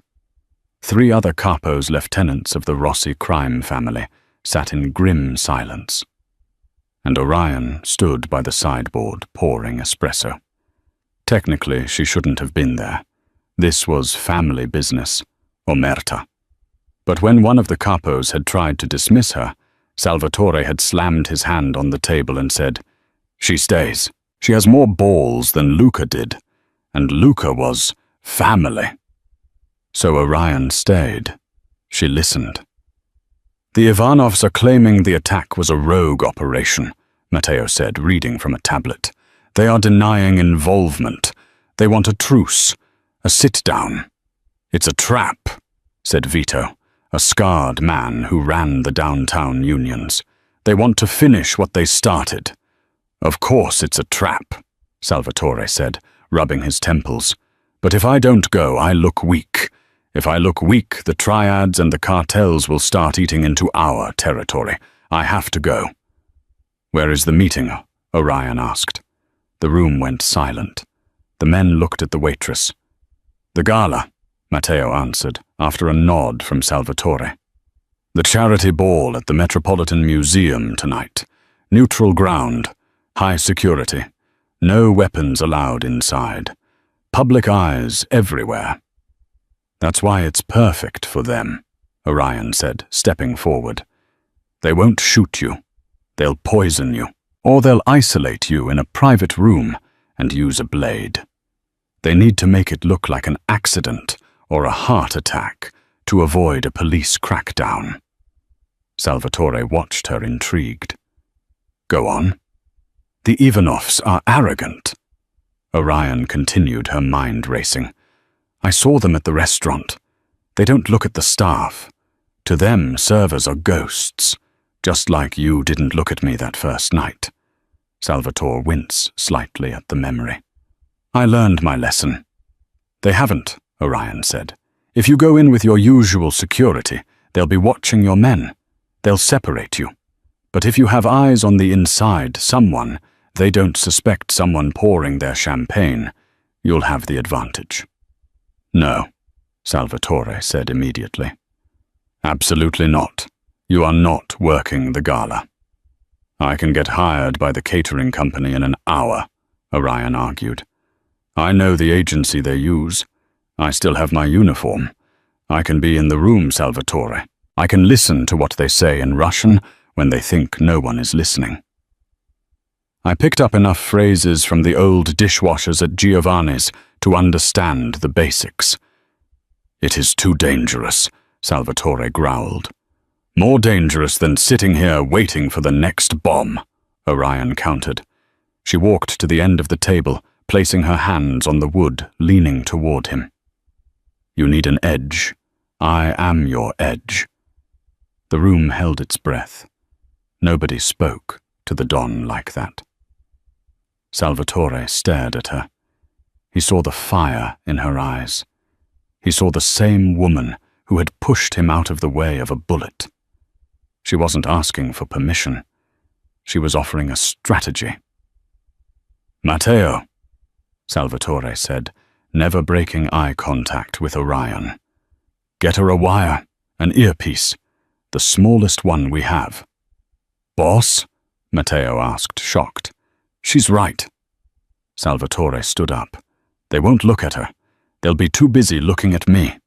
3 other capos lieutenants of the Rossi crime family sat in grim silence. And Orion stood by the sideboard pouring espresso. Technically, she shouldn't have been there. This was family business, omerta. But when one of the capos had tried to dismiss her, Salvatore had slammed his hand on the table and said, "She stays. She has more balls than Luca did. And Luca was family." So Orion stayed. She listened. "The Ivanovs are claiming the attack was a rogue operation," Matteo said, reading from a tablet. "They are denying involvement. They want a truce, a sit-down." "It's a trap," said Vito, a scarred man who ran the downtown unions. "They want to finish what they started." "Of course it's a trap," Salvatore said, rubbing his temples. "But if I don't go, I look weak. If I look weak, the triads and the cartels will start eating into our territory. I have to go." "Where is the meeting?" Orion asked. The room went silent. The men looked at the waitress. "The gala," Matteo answered, after a nod from Salvatore. "The charity ball at the Metropolitan Museum tonight. Neutral ground, high security, no weapons allowed inside. Public eyes everywhere." "That's why it's perfect for them," Orion said, stepping forward. "They won't shoot you. They'll poison you, or they'll isolate you in a private room and use a blade. They need to make it look like an accident or a heart attack to avoid a police crackdown." Salvatore watched her intrigued. "Go on." "The Ivanovs are arrogant." Orion continued, her mind racing. "I saw them at the restaurant. They don't look at the staff. To them, servers are ghosts, just like you didn't look at me that first night." Salvatore winced slightly at the memory. "I learned my lesson." "They haven't," Orion said. "If you go in with your usual security, they'll be watching your men. They'll separate you. But if you have eyes on the inside someone, they don't suspect someone pouring their champagne, you'll have the advantage." "No," Salvatore said immediately. "Absolutely not. You are not working the gala." "I can get hired by the catering company in an hour," Orion argued. "I know the agency they use. I still have my uniform. I can be in the room, Salvatore. I can listen to what they say in Russian when they think no one is listening." I picked up enough phrases from the old dishwashers at Giovanni's to understand the basics. "It is too dangerous," Salvatore growled. "More dangerous than sitting here waiting for the next bomb," Orion countered. She walked to the end of the table, placing her hands on the wood, leaning toward him. "You need an edge. I am your edge." The room held its breath. Nobody spoke to the Don like that. Salvatore stared at her. He saw the fire in her eyes. He saw the same woman who had pushed him out of the way of a bullet. She wasn't asking for permission. She was offering a strategy. "Matteo," Salvatore said, never breaking eye contact with Orion. "Get her a wire, an earpiece, the smallest one we have." "Boss?" Matteo asked, shocked. "She's right." Salvatore stood up. "They won't look at her. They'll be too busy looking at me."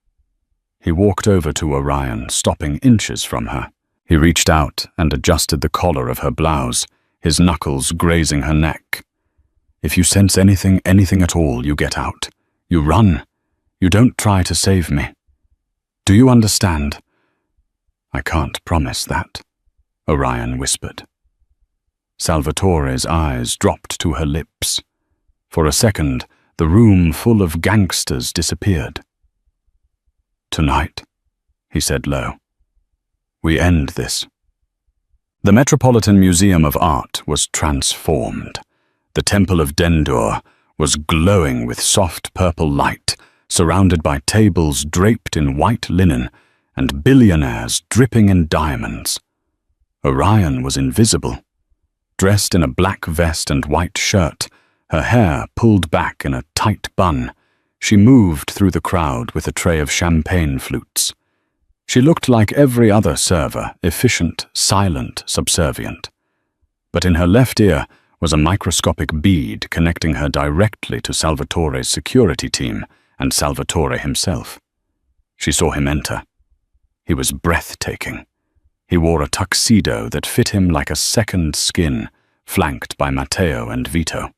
He walked over to Orion, stopping inches from her. He reached out and adjusted the collar of her blouse, his knuckles grazing her neck. "If you sense anything at all, you get out. You run. You don't try to save me. Do you understand?" "I can't promise that," Orion whispered. Salvatore's eyes dropped to her lips. For a second, the room full of gangsters disappeared. "Tonight," he said low, "we end this." The Metropolitan Museum of Art was transformed. The Temple of Dendur was glowing with soft purple light, surrounded by tables draped in white linen and billionaires dripping in diamonds. Orion was invisible. Dressed in a black vest and white shirt, her hair pulled back in a tight bun, she moved through the crowd with a tray of champagne flutes. She looked like every other server, efficient, silent, subservient. But in her left ear was a microscopic bead connecting her directly to Salvatore's security team and Salvatore himself. She saw him enter. He was breathtaking. He wore a tuxedo that fit him like a second skin, flanked by Matteo and Vito.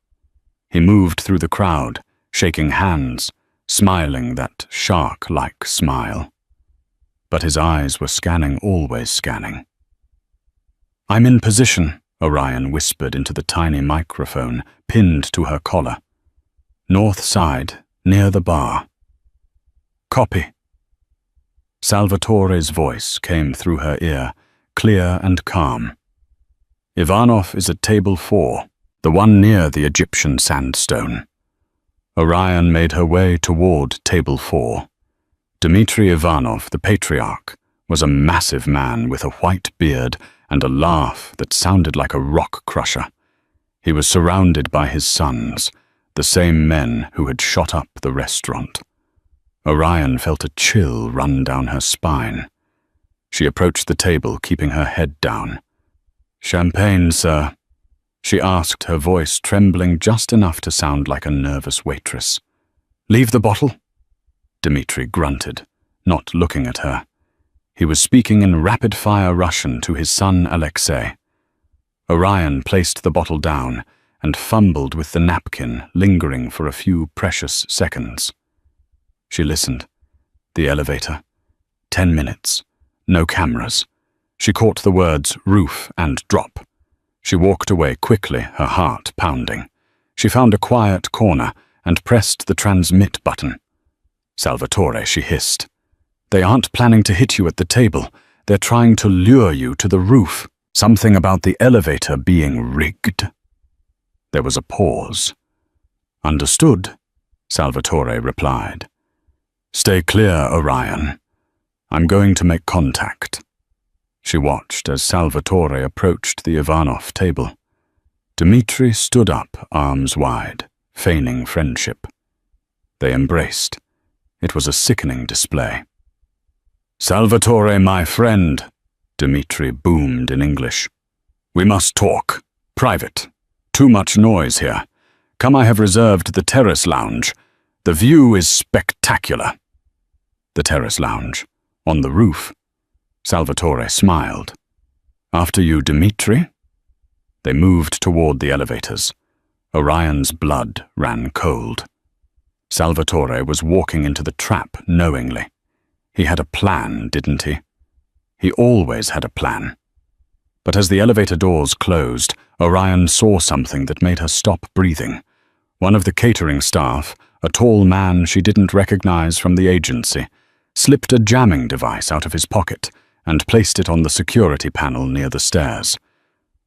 He moved through the crowd, shaking hands, smiling that shark-like smile. But his eyes were scanning, always scanning. "I'm in position," Orion whispered into the tiny microphone pinned to her collar. "North side, near the bar." "Copy." Salvatore's voice came through her ear, clear and calm. "Ivanov is at table 4, the one near the Egyptian sandstone." Orion made her way toward table 4. Dmitri Ivanov, the patriarch, was a massive man with a white beard and a laugh that sounded like a rock crusher. He was surrounded by his sons, the same men who had shot up the restaurant. Orion felt a chill run down her spine. She approached the table, keeping her head down. "Champagne, sir?" she asked, her voice trembling just enough to sound like a nervous waitress. "Leave the bottle?" Dmitri grunted, not looking at her. He was speaking in rapid-fire Russian to his son Alexei. Orion placed the bottle down and fumbled with the napkin, lingering for a few precious seconds. She listened. The elevator. 10 minutes. No cameras. She caught the words roof and drop. She walked away quickly, her heart pounding. She found a quiet corner and pressed the transmit button. "Salvatore," she hissed. "They aren't planning to hit you at the table. They're trying to lure you to the roof. Something about the elevator being rigged." There was a pause. "Understood," Salvatore replied. "Stay clear, Orion. I'm going to make contact." She watched as Salvatore approached the Ivanov table. Dmitri stood up, arms wide, feigning friendship. They embraced. It was a sickening display. "Salvatore, my friend," Dmitri boomed in English. "We must talk. Private. Too much noise here. Come, I have reserved the terrace lounge. The view is spectacular." The terrace lounge. On the roof. Salvatore smiled. "After you, Dmitri?" They moved toward the elevators. Orion's blood ran cold. Salvatore was walking into the trap knowingly. He had a plan, didn't he? He always had a plan. But as the elevator doors closed, Orion saw something that made her stop breathing. One of the catering staff, a tall man she didn't recognize from the agency, slipped a jamming device out of his pocket and placed it on the security panel near the stairs.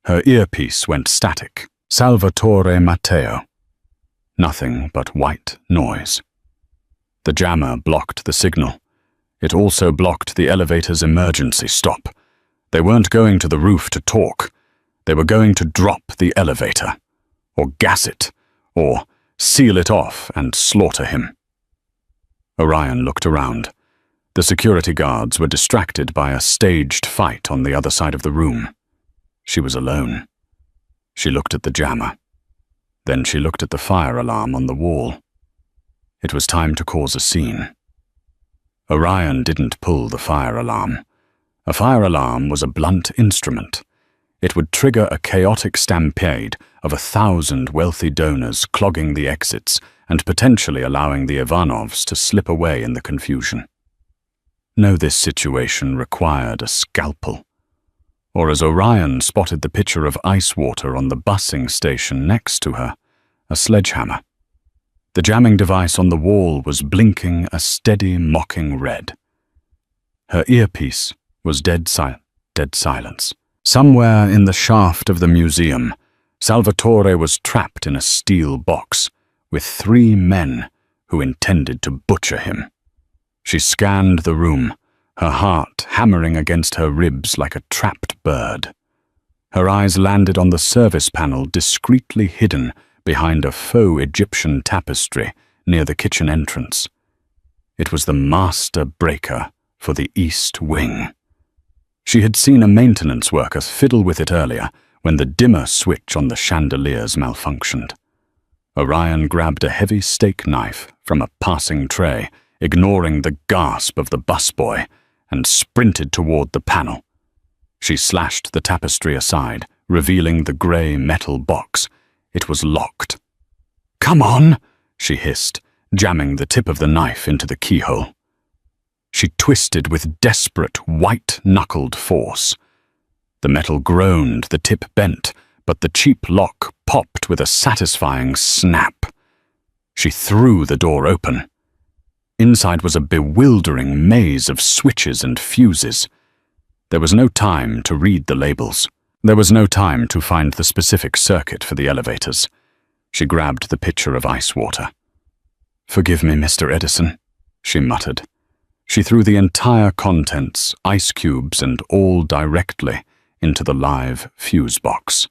Her earpiece went static. Salvatore Matteo. Nothing but white noise. The jammer blocked the signal. It also blocked the elevator's emergency stop. They weren't going to the roof to talk. They were going to drop the elevator, or gas it, or seal it off and slaughter him. Orion looked around. The security guards were distracted by a staged fight on the other side of the room. She was alone. She looked at the jammer. Then she looked at the fire alarm on the wall. It was time to cause a scene. Orion didn't pull the fire alarm. A fire alarm was a blunt instrument. It would trigger a chaotic stampede of 1,000 wealthy donors clogging the exits and potentially allowing the Ivanovs to slip away in the confusion. No, this situation required a scalpel. Or as Orion spotted the pitcher of ice water on the busing station next to her, a sledgehammer. The jamming device on the wall was blinking a steady, mocking red. Her earpiece was dead silence. Somewhere in the shaft of the museum, Salvatore was trapped in a steel box with 3 men who intended to butcher him. She scanned the room, her heart hammering against her ribs like a trapped bird. Her eyes landed on the service panel discreetly hidden behind a faux Egyptian tapestry near the kitchen entrance. It was the master breaker for the East Wing. She had seen a maintenance worker fiddle with it earlier when the dimmer switch on the chandeliers malfunctioned. Orion grabbed a heavy steak knife from a passing tray, ignoring the gasp of the busboy, and sprinted toward the panel. She slashed the tapestry aside, revealing the grey metal box. It was locked. "Come on," she hissed, jamming the tip of the knife into the keyhole. She twisted with desperate, white-knuckled force. The metal groaned, the tip bent, but the cheap lock popped with a satisfying snap. She threw the door open. Inside was a bewildering maze of switches and fuses. There was no time to read the labels. There was no time to find the specific circuit for the elevators. She grabbed the pitcher of ice water. "Forgive me, Mr. Edison," she muttered. She threw the entire contents, ice cubes and all directly, into the live fuse box.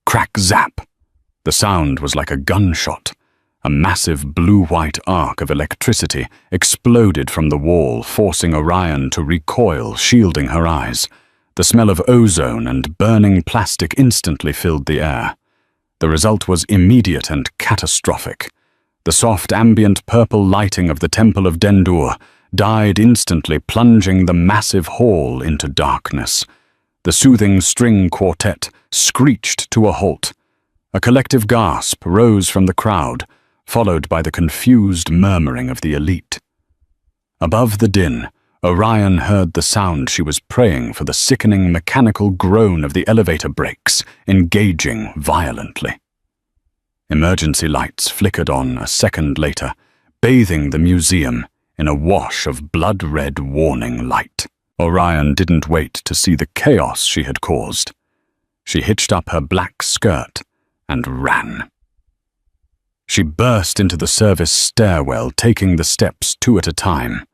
Crack zap! The sound was like a gunshot. A massive blue-white arc of electricity exploded from the wall, forcing Orion to recoil, shielding her eyes. The smell of ozone and burning plastic instantly filled the air. The result was immediate and catastrophic. The soft ambient purple lighting of the Temple of Dendur died instantly, plunging the massive hall into darkness. The soothing string quartet screeched to a halt. A collective gasp rose from the crowd, followed by the confused murmuring of the elite. Above the din, Orion heard the sound she was praying for, the sickening mechanical groan of the elevator brakes, engaging violently. Emergency lights flickered on a second later, bathing the museum in a wash of blood-red warning light. Orion didn't wait to see the chaos she had caused. She hitched up her black skirt and ran. She burst into the service stairwell, taking the steps 2 at a time.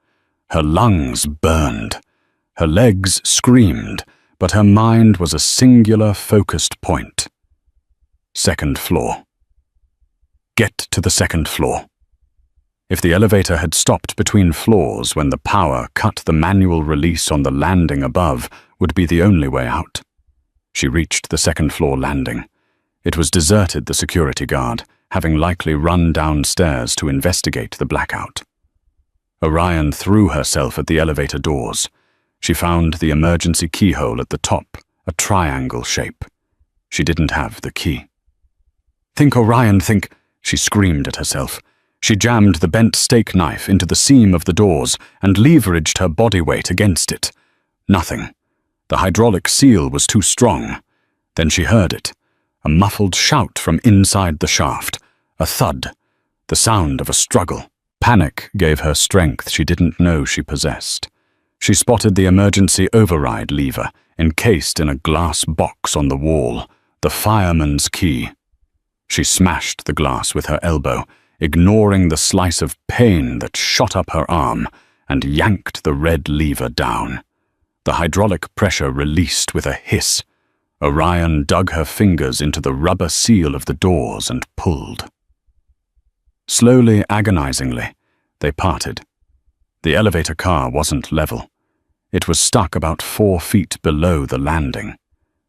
Her lungs burned. Her legs screamed, but her mind was a singular focused point. Second floor. Get to the second floor. If the elevator had stopped between floors when the power cut, the manual release on the landing above would be the only way out. She reached the second floor landing. It was deserted, the security guard having likely run downstairs to investigate the blackout. Orion threw herself at the elevator doors. She found the emergency keyhole at the top, a triangle shape. She didn't have the key. "Think, Orion, think," she screamed at herself. She jammed the bent steak knife into the seam of the doors and leveraged her body weight against it. Nothing. The hydraulic seal was too strong. Then she heard it. A muffled shout from inside the shaft. A thud. The sound of a struggle. Panic gave her strength she didn't know she possessed. She spotted the emergency override lever, encased in a glass box on the wall, the fireman's key. She smashed the glass with her elbow, ignoring the slice of pain that shot up her arm, and yanked the red lever down. The hydraulic pressure released with a hiss. Orion dug her fingers into the rubber seal of the doors and pulled. Slowly, agonizingly, they parted. The elevator car wasn't level. It was stuck about 4 feet below the landing.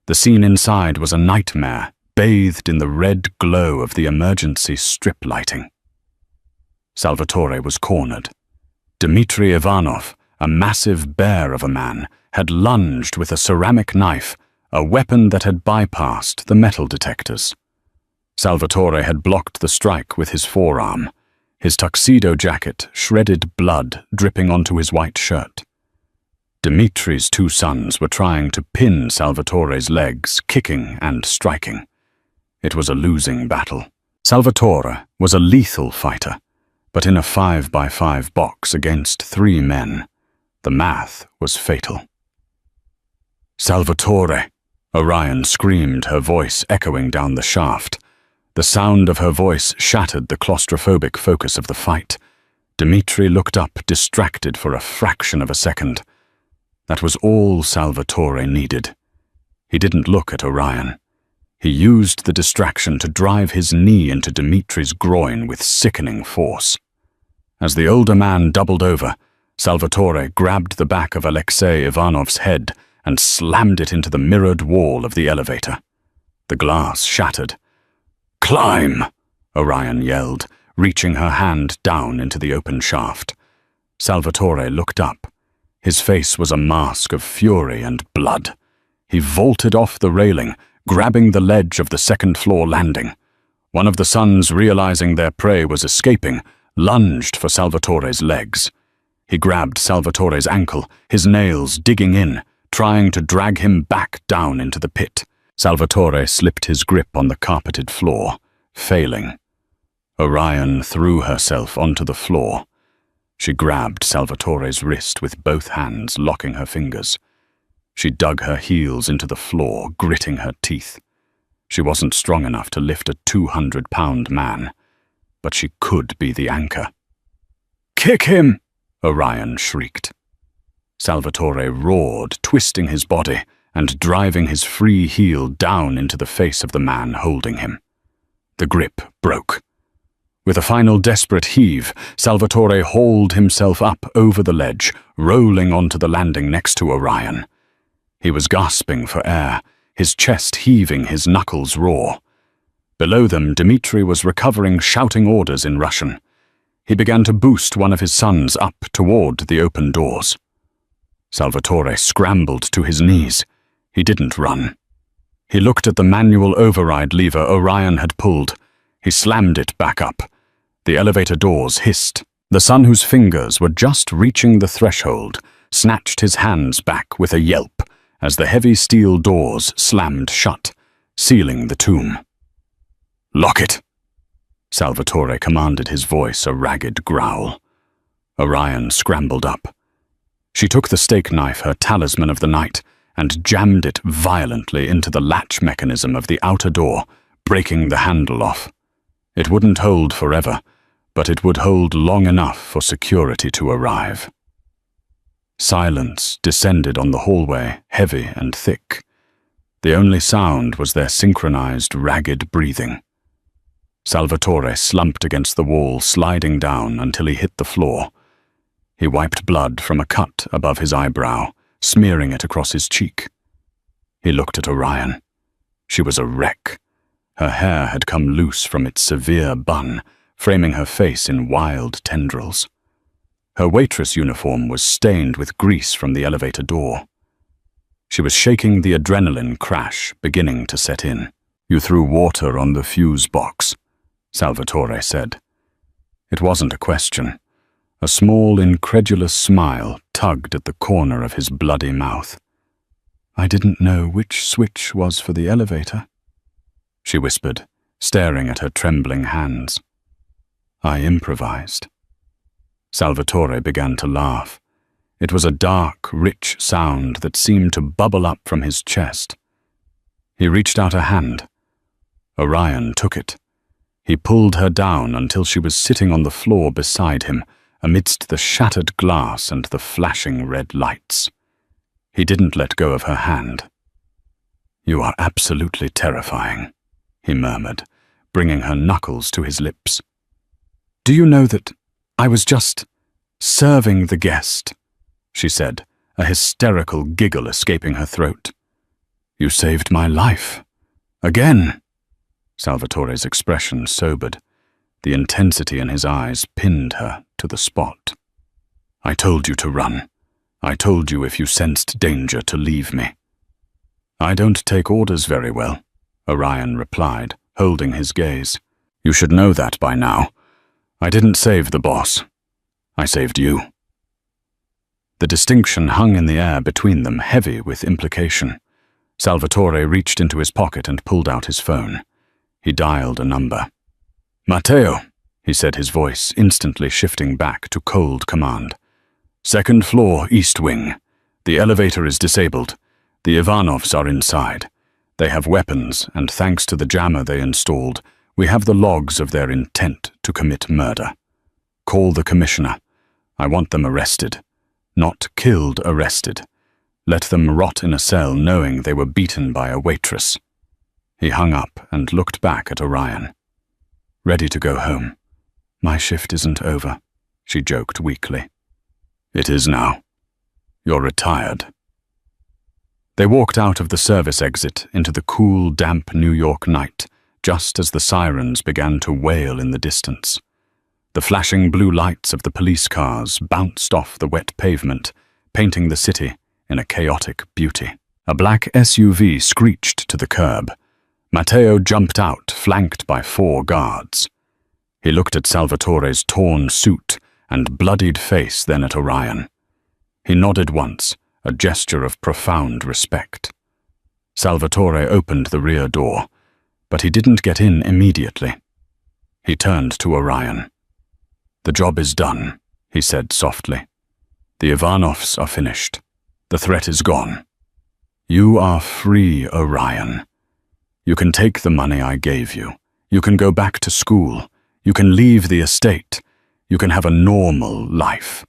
The scene inside was a nightmare, bathed in the red glow of the emergency strip lighting. Salvatore was cornered. Dmitry Ivanov, a massive bear of a man, had lunged with a ceramic knife, a weapon that had bypassed the metal detectors. Salvatore had blocked the strike with his forearm, his tuxedo jacket shredded blood dripping onto his white shirt. Dimitri's 2 sons were trying to pin Salvatore's legs, kicking and striking. It was a losing battle. Salvatore was a lethal fighter, but in a 5x5 box against 3 men, the math was fatal. "Salvatore!" Orion screamed, her voice echoing down the shaft. The sound of her voice shattered the claustrophobic focus of the fight. Dmitri looked up, distracted for a fraction of a second. That was all Salvatore needed. He didn't look at Orion. He used the distraction to drive his knee into Dimitri's groin with sickening force. As the older man doubled over, Salvatore grabbed the back of Alexei Ivanov's head and slammed it into the mirrored wall of the elevator. The glass shattered. "Climb!" Orion yelled, reaching her hand down into the open shaft. Salvatore looked up. His face was a mask of fury and blood. He vaulted off the railing, grabbing the ledge of the second-floor landing. One of the sons, realizing their prey was escaping, lunged for Salvatore's legs. He grabbed Salvatore's ankle, his nails digging in, trying to drag him back down into the pit. Salvatore slipped his grip on the carpeted floor, failing. Orion threw herself onto the floor. She grabbed Salvatore's wrist with both hands, locking her fingers. She dug her heels into the floor, gritting her teeth. She wasn't strong enough to lift a 200-pound man, but she could be the anchor. "Kick him!" Orion shrieked. Salvatore roared, twisting his body and driving his free heel down into the face of the man holding him. The grip broke. With a final desperate heave, Salvatore hauled himself up over the ledge, rolling onto the landing next to Orion. He was gasping for air, his chest heaving, his knuckles raw. Below them, Dmitri was recovering, shouting orders in Russian. He began to boost one of his sons up toward the open doors. Salvatore scrambled to his knees. He didn't run. He looked at the manual override lever Orion had pulled. He slammed it back up. The elevator doors hissed. The son whose fingers were just reaching the threshold snatched his hands back with a yelp as the heavy steel doors slammed shut, sealing the tomb. "Lock it!" Salvatore commanded, his voice a ragged growl. Orion scrambled up. She took the steak knife, her talisman of the night, and jammed it violently into the latch mechanism of the outer door, breaking the handle off. It wouldn't hold forever, but it would hold long enough for security to arrive. Silence descended on the hallway, heavy and thick. The only sound was their synchronized, ragged breathing. Salvatore slumped against the wall, sliding down until he hit the floor. He wiped blood from a cut above his eyebrow, smearing it across his cheek. He looked at Orion. She was a wreck. Her hair had come loose from its severe bun, framing her face in wild tendrils. Her waitress uniform was stained with grease from the elevator door. She was shaking, the adrenaline crash beginning to set in. "You threw water on the fuse box," Salvatore said. It wasn't a question. A small, incredulous smile tugged at the corner of his bloody mouth. "I didn't know which switch was for the elevator," she whispered, staring at her trembling hands. "I improvised." Salvatore began to laugh. It was a dark, rich sound that seemed to bubble up from his chest. He reached out a hand. Orion took it. He pulled her down until she was sitting on the floor beside him, amidst the shattered glass and the flashing red lights. He didn't let go of her hand. "You are absolutely terrifying," he murmured, bringing her knuckles to his lips. "Do you know that I was just serving the guest?" she said, a hysterical giggle escaping her throat. "You saved my life. Again." Salvatore's expression sobered. The intensity in his eyes pinned her to the spot. "I told you to run. I told you if you sensed danger to leave me." "I don't take orders very well," Orion replied, holding his gaze. "You should know that by now. I didn't save the boss. I saved you." The distinction hung in the air between them, heavy with implication. Salvatore reached into his pocket and pulled out his phone. He dialed a number. "Matteo," he said, his voice instantly shifting back to cold command. "Second floor, east wing. The elevator is disabled. The Ivanovs are inside. They have weapons, and thanks to the jammer they installed, we have the logs of their intent to commit murder. Call the commissioner. I want them arrested. Not killed, arrested. Let them rot in a cell knowing they were beaten by a waitress." He hung up and looked back at Orion. "Ready to go home." "My shift isn't over," she joked weakly. "It is now. You're retired." They walked out of the service exit into the cool, damp New York night, just as the sirens began to wail in the distance. The flashing blue lights of the police cars bounced off the wet pavement, painting the city in a chaotic beauty. A black SUV screeched to the curb. Matteo jumped out, flanked by 4 guards. He looked at Salvatore's torn suit and bloodied face, then at Orion. He nodded once, a gesture of profound respect. Salvatore opened the rear door, but he didn't get in immediately. He turned to Orion. "The job is done," he said softly. "The Ivanovs are finished. The threat is gone. You are free, Orion. You can take the money I gave you. You can go back to school. You can leave the estate. You can have a normal life."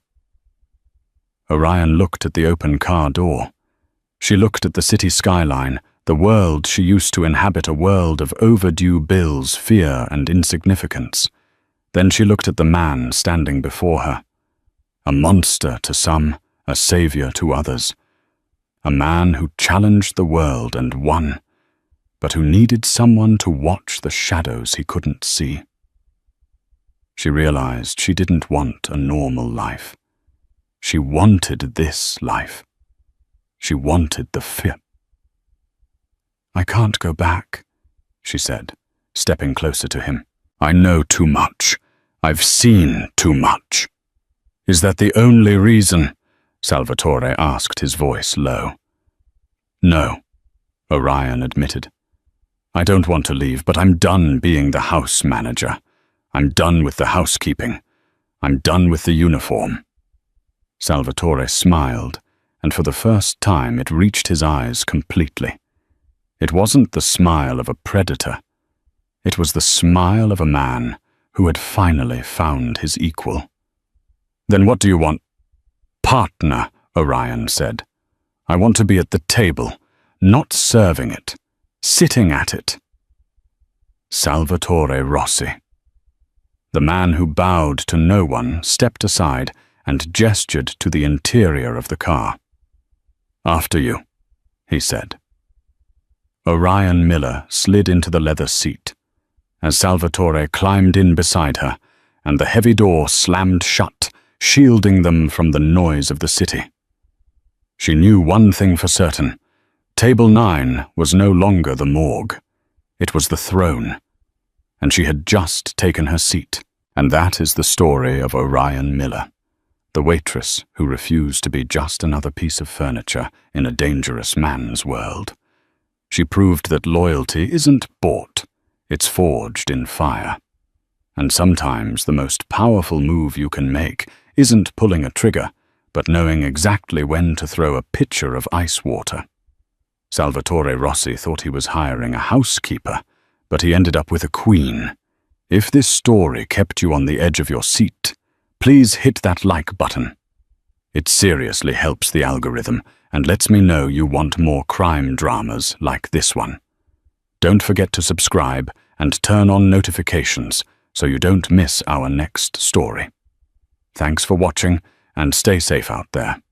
Orion looked at the open car door. She looked at the city skyline, the world she used to inhabit, a world of overdue bills, fear, and insignificance. Then she looked at the man standing before her. A monster to some, a savior to others. A man who challenged the world and won, but who needed someone to watch the shadows he couldn't see. She realized she didn't want a normal life. She wanted this life. She wanted the fear. "I can't go back," she said, stepping closer to him. "I know too much. I've seen too much." "Is that the only reason?" Salvatore asked, his voice low. "No," Orion admitted. "I don't want to leave, but I'm done being the house manager. I'm done with the housekeeping. I'm done with the uniform." Salvatore smiled, and for the first time it reached his eyes completely. It wasn't the smile of a predator. It was the smile of a man who had finally found his equal. "Then what do you want?" "Partner," Orion said. "I want to be at the table, not serving it, sitting at it." Salvatore Rossi. The man who bowed to no one stepped aside and gestured to the interior of the car. "After you," he said. Orion Miller slid into the leather seat as Salvatore climbed in beside her, and the heavy door slammed shut, shielding them from the noise of the city. She knew one thing for certain. Table 9 was no longer the morgue. It was the throne, and she had just taken her seat. And that is the story of Orion Miller, the waitress who refused to be just another piece of furniture in a dangerous man's world. She proved that loyalty isn't bought, it's forged in fire. And sometimes the most powerful move you can make isn't pulling a trigger, but knowing exactly when to throw a pitcher of ice water. Salvatore Rossi thought he was hiring a housekeeper, but he ended up with a queen. If this story kept you on the edge of your seat, please hit that like button. It seriously helps the algorithm and lets me know you want more crime dramas like this one. Don't forget to subscribe and turn on notifications so you don't miss our next story. Thanks for watching, and stay safe out there.